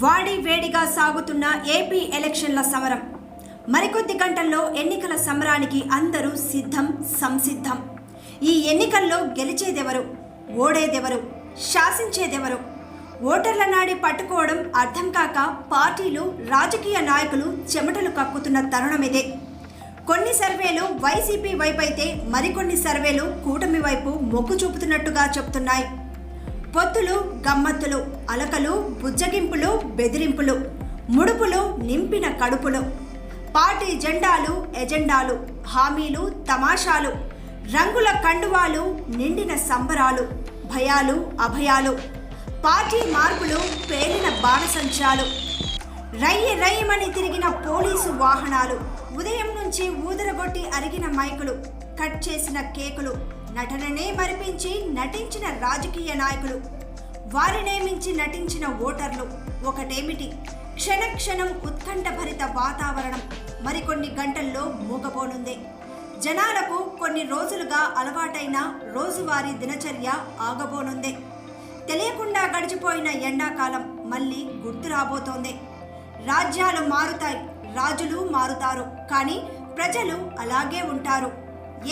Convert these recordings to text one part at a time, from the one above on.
వాడి వేడిగా సాగుతున్న ఏపీ ఎలక్షన్ల సమరం. మరికొద్ది గంటల్లో ఎన్నికల సమరానికి అందరూ సంసిద్ధం. ఈ ఎన్నికల్లో గెలిచేదెవరు, ఓడేదెవరు, శాసించేదెవరు? ఓటర్ల నాడి పట్టుకోవడం అర్థం కాక పార్టీలు, రాజకీయ నాయకులు చెమటలు కక్కుతున్న తరుణమిదే. కొన్ని సర్వేలు వైసీపీ వైపైతే మరికొన్ని సర్వేలు కూటమి వైపు మొగ్గు చూపుతున్నట్టుగా చెబుతున్నాయి. పొత్తులు, గమ్మత్తులు, అలకలు, బుజ్జగింపులు, బెదిరింపులు, ముడుపులు, నింపిన కడుపులు, పార్టీ జెండాలు, ఎజెండాలు, హామీలు, తమాషాలు, రంగుల కండువాలు, నిండిన సంబరాలు, భయాలు, అభయాలు, పార్టీ మార్పులు, పేలిన బాణసంచాలు, రయ్యి రయ్యమని తిరిగిన పోలీసు వాహనాలు, ఉదయం నుంచి ఊదరగొట్టి అరిగిన మైకులు, కట్ చేసిన కేకులు, నటననే మరిపించి నటించిన రాజకీయ నాయకులు, వారినే మించి నటించిన ఓటర్లు. ఒకటేమిటి, క్షణక్షణం ఉత్కంఠభరిత వాతావరణం మరికొన్ని గంటల్లో మూగబోనుంది. జనాలకు కొన్ని రోజులుగా అలవాటైన రోజువారీ దినచర్య ఆగబోనుంది. తెలియకుండా గడిచిపోయిన ఎండాకాలం మళ్ళీ గుర్తు రాబోతోంది. రాజ్యాలు మారుతాయి, రాజులు మారుతారు, కానీ ప్రజలు అలాగే ఉంటారు.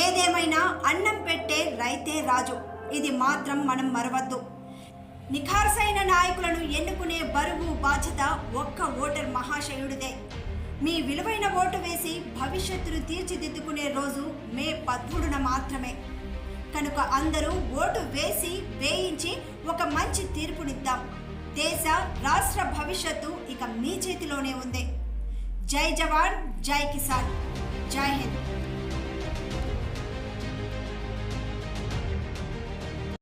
ఏదేమైనా అన్నం పెట్టే రైతే రాజు, ఇది మాత్రం మనం మరవద్దు. నిఖార్సైన నాయకులను ఎన్నుకునే బరువు, బాధ్యత ఒక్క ఓటర్ మహాశయుడిదే. మీ విలువైన ఓటు వేసి భవిష్యత్తును తీర్చిదిద్దుకునే రోజు మే 13న మాత్రమే. కనుక అందరూ ఓటు వేసి వేయించి ఒక మంచి తీర్పునిద్దాం. దేశ, రాష్ట్ర భవిష్యత్తు ఇక మీ చేతిలోనే ఉంది. జై జవాన్, జై కిసాన్, జై హింద్.